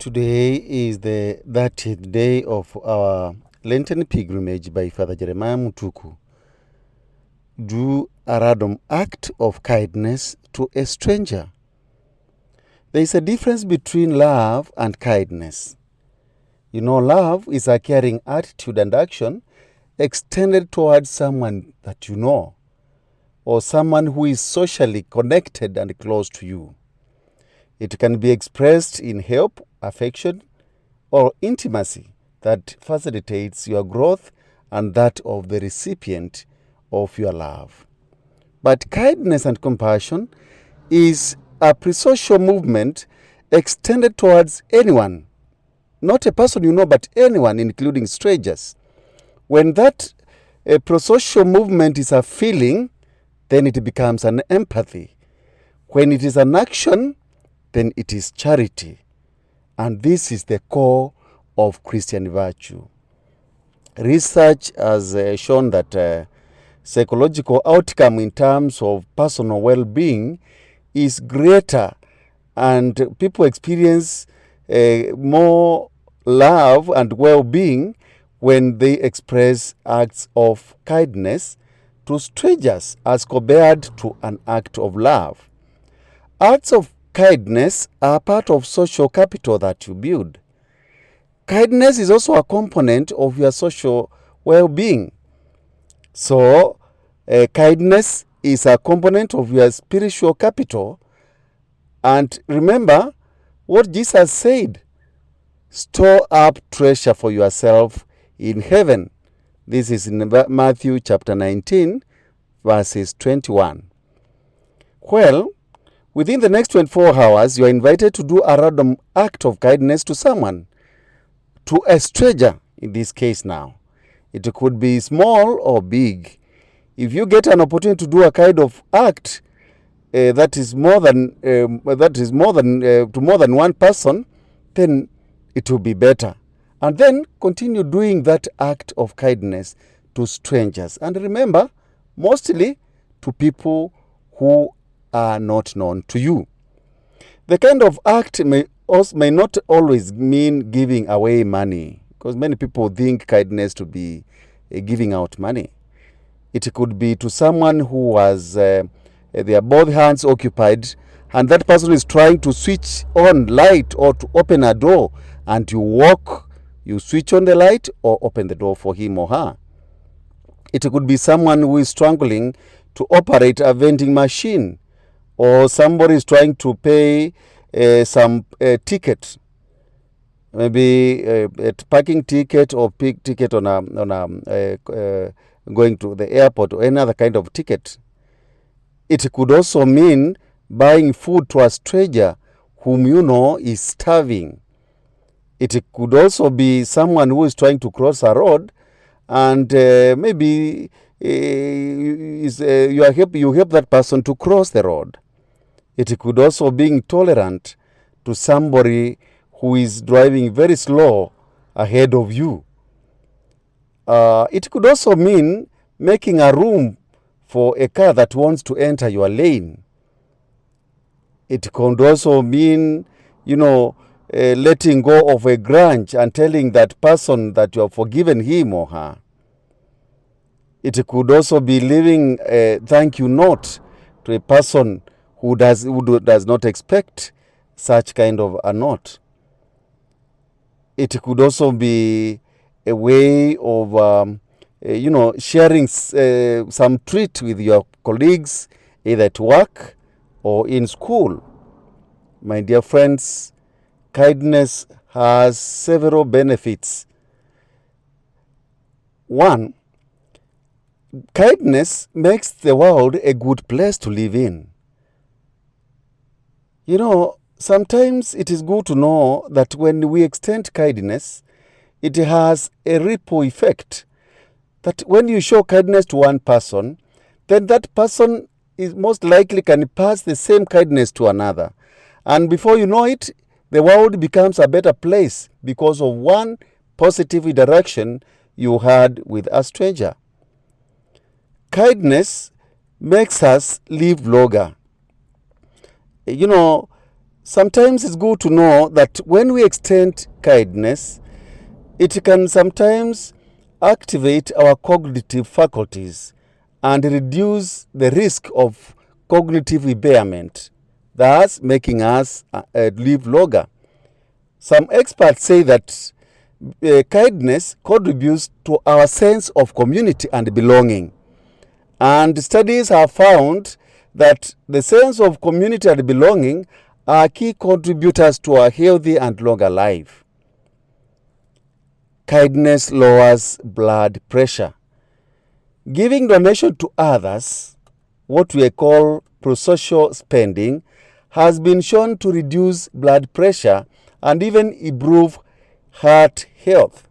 Today is the 30th day of our Lenten pilgrimage by Father Jeremiah Mutuku. Do a random act of kindness to a stranger. There is a difference between love and kindness. Love is a caring attitude and action extended towards someone that you know, or someone who is socially connected and close to you. It can be expressed in help, affection, or intimacy that facilitates your growth and that of the recipient of your love. But kindness and compassion is a presocial movement extended towards anyone, not a person you know, but anyone, including strangers. When that prosocial movement is a feeling, then it becomes an empathy. When it is an action, then it is charity. And this is the core of Christian virtue. Research has shown that psychological outcome in terms of personal well-being is greater, and people experience more love and well-being when they express acts of kindness to strangers as compared to an act of love. Acts of kindness are part of social capital that you build. Kindness is also a component of your social well-being. So, kindness is a component of your spiritual capital. And remember what Jesus said: store up treasure for yourself in heaven. This is in Matthew chapter 19, verses 21. Well, within the next 24 hours, you are invited to do a random act of kindness to someone, to a stranger in this case now. It could be small or big. If you get an opportunity to do a kind of act that is more than to more than one person, then it will be better. And then continue doing that act of kindness to strangers. And remember, mostly to people who are not known to you. The kind of act may not always mean giving away money, because many people think kindness to be giving out money. It could be to someone who has their both hands occupied, and that person is trying to switch on light or to open a door, and you switch on the light or open the door for him or her. It could be someone who is struggling to operate a vending machine, or somebody is trying to pay some ticket, maybe a parking ticket or big ticket on going to the airport, or any other kind of ticket. It could also mean buying food to a stranger whom you know is starving. It could also be someone who is trying to cross a road, and maybe you help that person to cross the road. It could also be tolerant to somebody who is driving very slow ahead of you. It could also mean making a room for a car that wants to enter your lane. It could also mean, letting go of a grudge and telling that person that you have forgiven him or her. It could also be leaving a thank you note to a person who does not expect such kind of a note. It could also be a way of sharing some treat with your colleagues, either at work or in school. My dear friends, kindness has several benefits. One, kindness makes the world a good place to live in. Sometimes it is good to know that when we extend kindness, it has a ripple effect. That when you show kindness to one person, then that person is most likely can pass the same kindness to another. And before you know it, the world becomes a better place because of one positive interaction you had with a stranger. Kindness makes us live longer. Sometimes it's good to know that when we extend kindness, it can sometimes activate our cognitive faculties and reduce the risk of cognitive impairment, thus making us live longer. Some experts say that kindness contributes to our sense of community and belonging. And studies have found that the sense of community and belonging are key contributors to a healthy and longer life. Kindness lowers blood pressure. Giving donation to others, what we call prosocial spending, has been shown to reduce blood pressure and even improve heart health.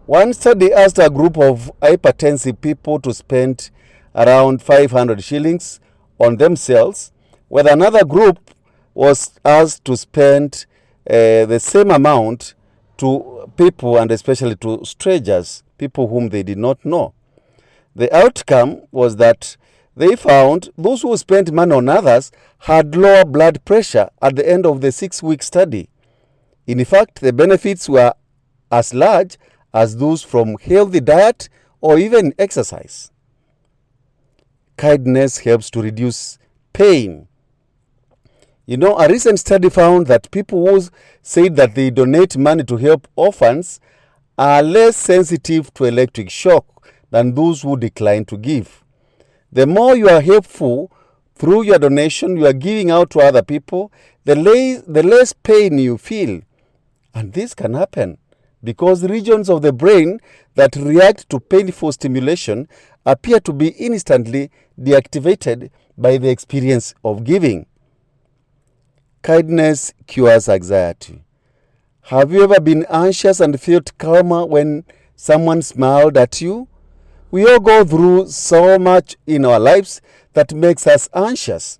One study asked a group of hypertensive people to spend around 500 shillings on themselves, while another group was asked to spend the same amount to people, and especially to strangers, people whom they did not know. The outcome was that they found those who spent money on others had lower blood pressure at the end of the 6-week study. In fact, the benefits were as large as those from healthy diet or even exercise. Kindness helps to reduce pain. You know, a recent study found that people who said that they donate money to help orphans are less sensitive to electric shock than those who decline to give. The more you are helpful through your donation you are giving out to other people, the less pain you feel. And this can happen because regions of the brain that react to painful stimulation appear to be instantly deactivated by the experience of giving. Kindness cures anxiety. Have you ever been anxious and felt calmer when someone smiled at you? We all go through so much in our lives that makes us anxious.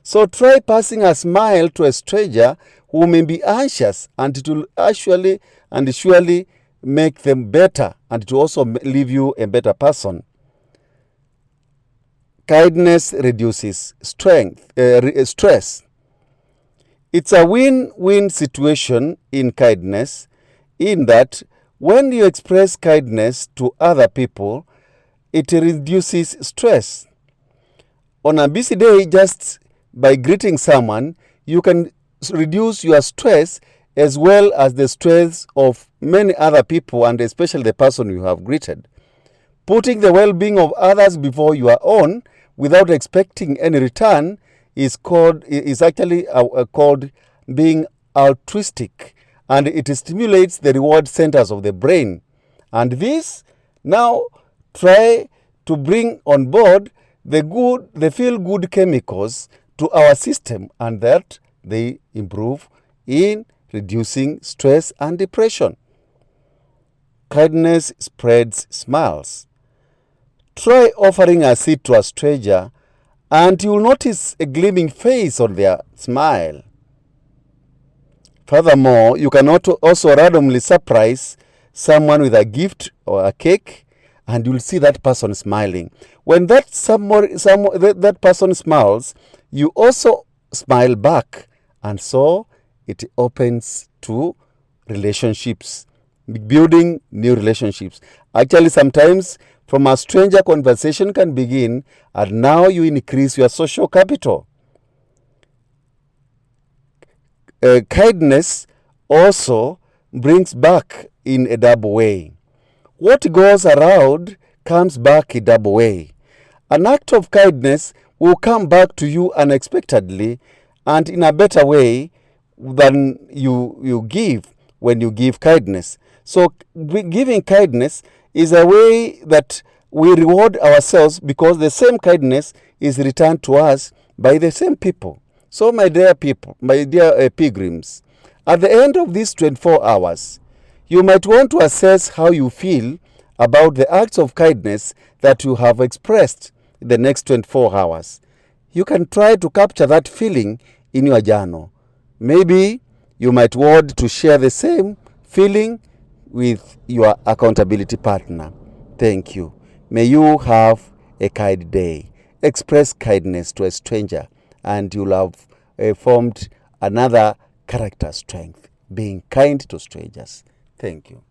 So try passing a smile to a stranger who may be anxious, and it will actually and surely make them better, and it will also leave you a better person. Kindness reduces stress. It's a win-win situation in kindness, in that when you express kindness to other people, it reduces stress. On a busy day, just by greeting someone, you can reduce your stress as well as the stress of many other people, and especially the person you have greeted. Putting the well-being of others before your own without expecting any return is actually called being altruistic, and it stimulates the reward centers of the brain. And this now try to bring on board the feel-good chemicals to our system, and that they improve in reducing stress and depression. Kindness spreads smiles. Try offering a seat to a stranger and you will notice a gleaming face on their smile. Furthermore, you can also randomly surprise someone with a gift or a cake, and you'll see that person smiling. When that person smiles, you also smile back, and so it opens to relationships, building new relationships. Actually, sometimes from a stranger, conversation can begin, and now you increase your social capital. Kindness also brings back in a double way. What goes around comes back a double way. An act of kindness will come back to you unexpectedly and in a better way than you give when you give kindness. So giving kindness is a way that we reward ourselves because the same kindness is returned to us by the same people. So my dear people, my dear pilgrims, at the end of these 24 hours, you might want to assess how you feel about the acts of kindness that you have expressed in the next 24 hours. You can try to capture that feeling in your journal. Maybe you might want to share the same feeling with your accountability partner. Thank you. May you have a kind day. Express kindness to a stranger and you'll have formed another character strength, being kind to strangers. Thank you.